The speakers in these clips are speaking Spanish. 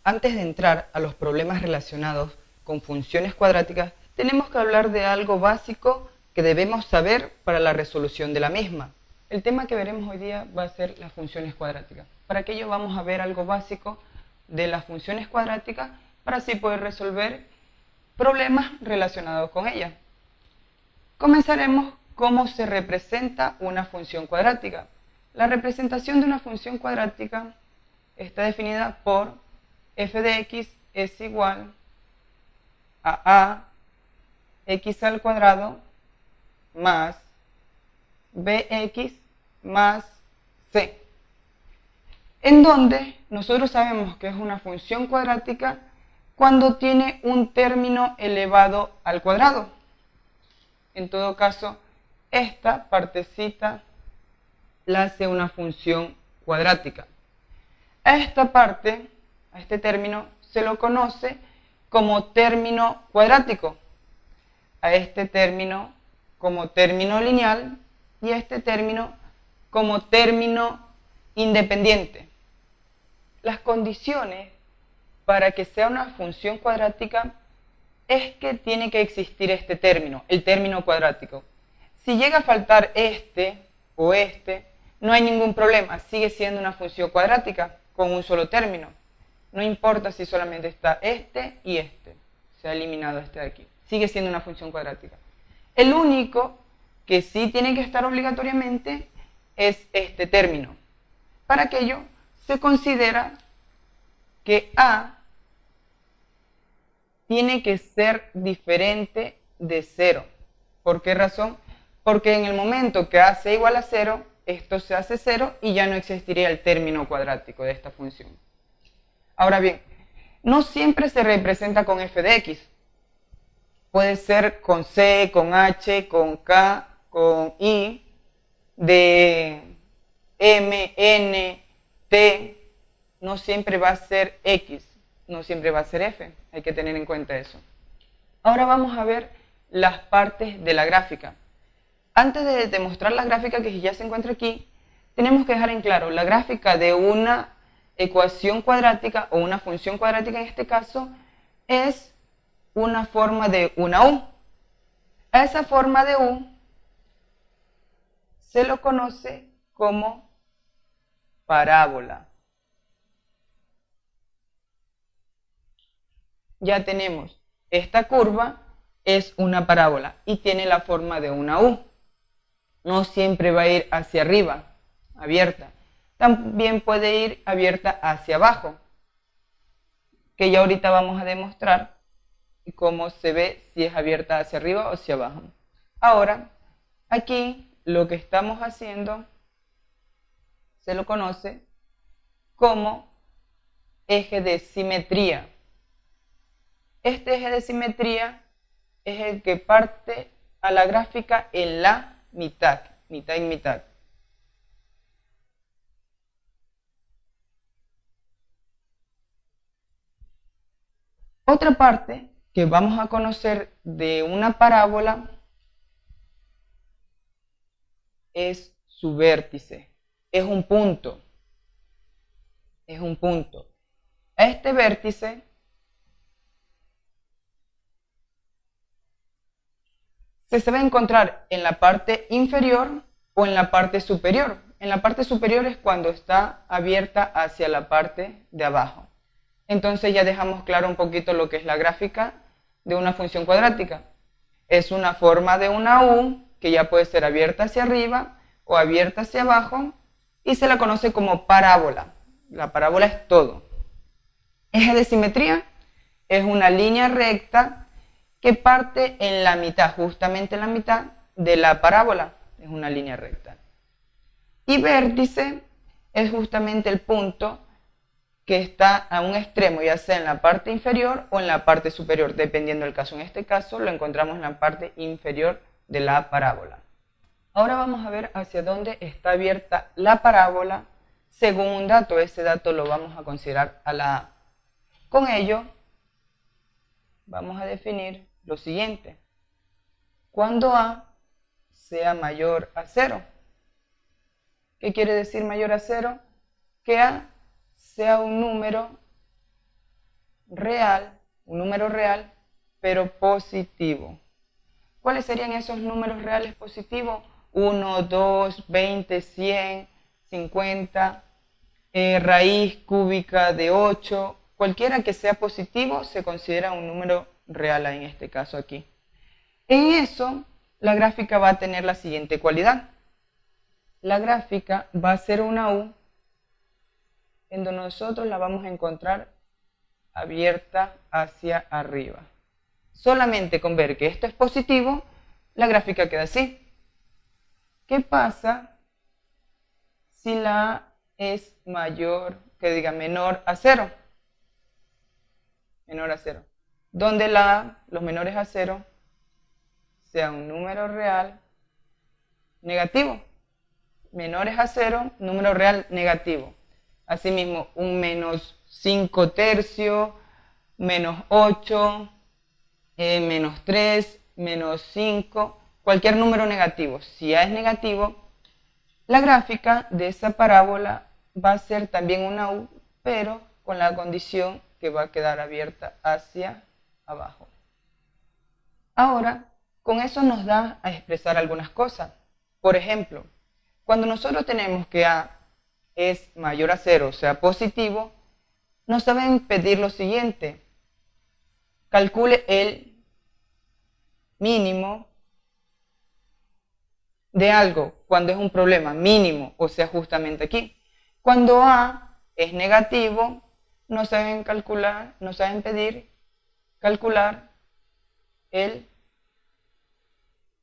Antes de entrar a los problemas relacionados con funciones cuadráticas, tenemos que hablar de algo básico que debemos saber para la resolución de la misma. El tema que veremos hoy día va a ser las funciones cuadráticas. Para aquello vamos a ver algo básico de las funciones cuadráticas para así poder resolver problemas relacionados con ellas. Comenzaremos cómo se representa una función cuadrática. La representación de una función cuadrática está definida por f de x es igual a x al cuadrado más bx más c, en donde nosotros sabemos que es una función cuadrática cuando tiene un término elevado al cuadrado. En todo caso, esta partecita la hace una función cuadrática. A esta parte, a este término, se lo conoce como término cuadrático, a este término como término lineal y a este término como término independiente. Las condiciones para que sea una función cuadrática es que tiene que existir este término, el término cuadrático. Si llega a faltar este o este, no hay ningún problema, sigue siendo una función cuadrática con un solo término. No importa si solamente está este y este, se ha eliminado este de aquí, sigue siendo una función cuadrática. El único que sí tiene que estar obligatoriamente es este término. Para aquello se considera que A tiene que ser diferente de 0. ¿Por qué razón? Porque en el momento que A sea igual a 0, esto se hace 0 y ya no existiría el término cuadrático de esta función. Ahora bien, no siempre se representa con f de x. Puede ser con c, con h, con k, con i, de m, n, t. No siempre va a ser x, no siempre va a ser f. Hay que tener en cuenta eso. Ahora vamos a ver las partes de la gráfica. Antes de demostrar la gráfica que ya se encuentra aquí, tenemos que dejar en claro la gráfica de una ecuación cuadrática o una función cuadrática en este caso es una forma de una U. A esa forma de U se lo conoce como parábola. Ya tenemos, esta curva es una parábola y tiene la forma de una U. No siempre va a ir hacia arriba, abierta. También puede ir abierta hacia abajo, que ya ahorita vamos a demostrar cómo se ve si es abierta hacia arriba o hacia abajo. Ahora, aquí lo que estamos haciendo se lo conoce como eje de simetría. Este eje de simetría es el que parte a la gráfica en la mitad, mitad y mitad. Otra parte que vamos a conocer de una parábola es su vértice. Es un punto. Es un punto. A este vértice se va a encontrar en la parte inferior o en la parte superior. En la parte superior es cuando está abierta hacia la parte de abajo. Entonces ya dejamos claro un poquito lo que es la gráfica de una función cuadrática. Es una forma de una U que ya puede ser abierta hacia arriba o abierta hacia abajo y se la conoce como parábola. La parábola es todo. Eje de simetría es una línea recta que parte en la mitad, justamente en la mitad de la parábola. Es una línea recta. Y vértice es justamente el punto que está a un extremo, ya sea en la parte inferior o en la parte superior, dependiendo del caso. En este caso lo encontramos en la parte inferior de la parábola. Ahora vamos a ver hacia dónde está abierta la parábola según un dato. Ese dato lo vamos a considerar a la A. Con ello, vamos a definir lo siguiente. Cuando A sea mayor a 0. ¿Qué quiere decir mayor a 0? Que A sea un número real, un número real, pero positivo. ¿Cuáles serían esos números reales positivos? 1, 2, 20, 100, 50, raíz cúbica de 8. Cualquiera que sea positivo se considera un número real en este caso aquí. En eso, la gráfica va a tener la siguiente cualidad. La gráfica va a ser una U en donde nosotros la vamos a encontrar abierta hacia arriba. Solamente con ver que esto es positivo, la gráfica queda así. ¿Qué pasa si la A es menor a 0? Menor a 0. Donde la A, los menores a 0, sea un número real negativo. Menores a 0, número real negativo. Asimismo, un menos 5 tercios, menos 8, menos 3, menos 5, cualquier número negativo. Si A es negativo, la gráfica de esa parábola va a ser también una U, pero con la condición que va a quedar abierta hacia abajo. Ahora, con eso nos da a expresar algunas cosas. Por ejemplo, cuando nosotros tenemos que A es mayor a 0, o sea, positivo, nos saben pedir lo siguiente. Calcule el mínimo de algo cuando es un problema mínimo, o sea, justamente aquí. Cuando A es negativo, nos saben pedir calcular el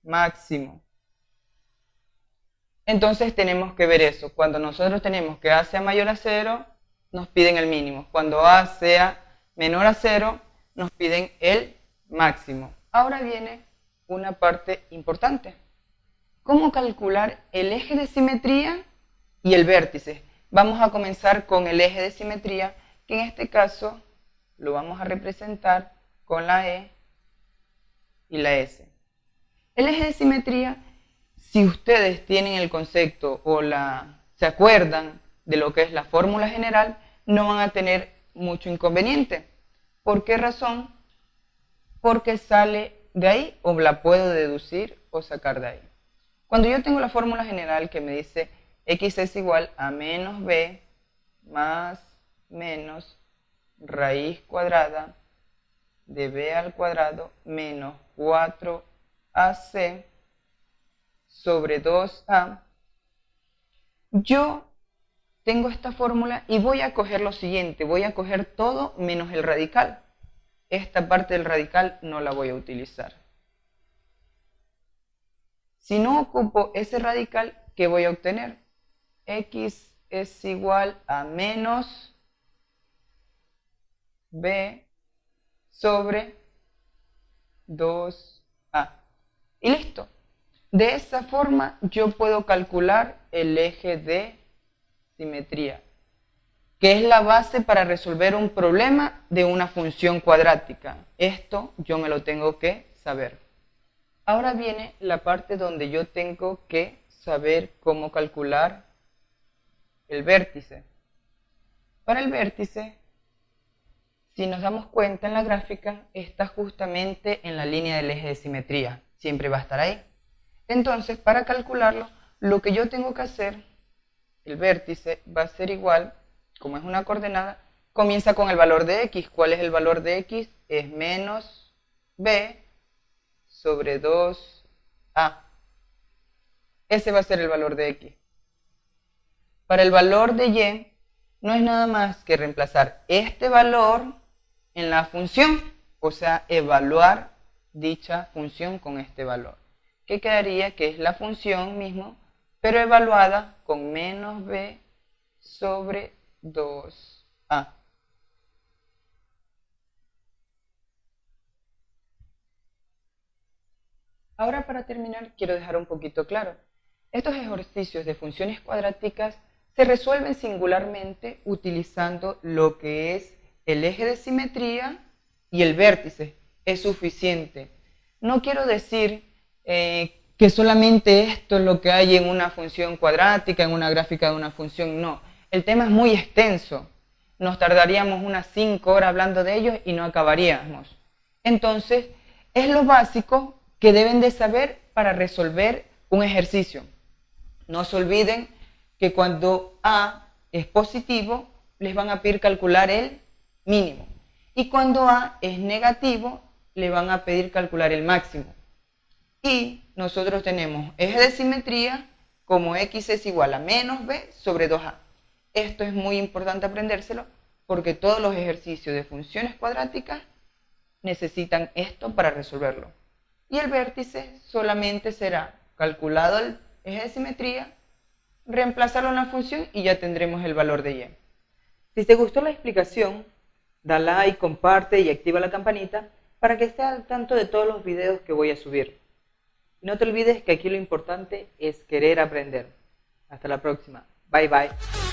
máximo. Entonces tenemos que ver eso. Cuando nosotros tenemos que A sea mayor a 0, nos piden el mínimo. Cuando A sea menor a 0, nos piden el máximo. Ahora viene una parte importante. ¿Cómo calcular el eje de simetría y el vértice? Vamos a comenzar con el eje de simetría, que en este caso lo vamos a representar con la E y la S. El eje de simetría, si ustedes tienen el concepto o se acuerdan de lo que es la fórmula general, no van a tener mucho inconveniente. ¿Por qué razón? Porque sale de ahí o la puedo deducir o sacar de ahí. Cuando yo tengo la fórmula general que me dice x es igual a menos b más menos raíz cuadrada de b al cuadrado menos 4ac sobre 2a, yo tengo esta fórmula y voy a coger lo siguiente, voy a coger todo menos el radical. Esta parte del radical no la voy a utilizar. Si no ocupo ese radical, ¿qué voy a obtener? X es igual a menos b sobre 2a. Y listo. De esa forma yo puedo calcular el eje de simetría, que es la base para resolver un problema de una función cuadrática. Esto yo me lo tengo que saber. Ahora viene la parte donde yo tengo que saber cómo calcular el vértice. Para el vértice, si nos damos cuenta en la gráfica, está justamente en la línea del eje de simetría. Siempre va a estar ahí. Entonces, para calcularlo, lo que yo tengo que hacer, el vértice va a ser igual, como es una coordenada, comienza con el valor de x. ¿Cuál es el valor de x? Es menos b sobre 2a. Ese va a ser el valor de x. Para el valor de y, no es nada más que reemplazar este valor en la función, o sea, evaluar dicha función con este valor. ¿Qué quedaría? Que es la función mismo, pero evaluada con menos b sobre 2a. Ahora, para terminar, quiero dejar un poquito claro. Estos ejercicios de funciones cuadráticas se resuelven singularmente utilizando lo que es el eje de simetría y el vértice. Es suficiente. No quiero decir que solamente esto es lo que hay en una función cuadrática, en una gráfica de una función. No, el tema es muy extenso. nos tardaríamos unas 5 horas hablando de ellos y no acabaríamos. Entonces, es lo básico que deben de saber para resolver un ejercicio. No se olviden que cuando A es positivo, les van a pedir calcular el mínimo. Y cuando A es negativo, le van a pedir calcular el máximo. Y nosotros tenemos eje de simetría como x es igual a menos b sobre 2a. Esto es muy importante aprendérselo porque todos los ejercicios de funciones cuadráticas necesitan esto para resolverlo. Y el vértice solamente será calculado el eje de simetría, reemplazarlo en la función y ya tendremos el valor de y. Si te gustó la explicación, da like, comparte y activa la campanita para que estés al tanto de todos los videos que voy a subir. Y no te olvides que aquí lo importante es querer aprender. Hasta la próxima. Bye bye.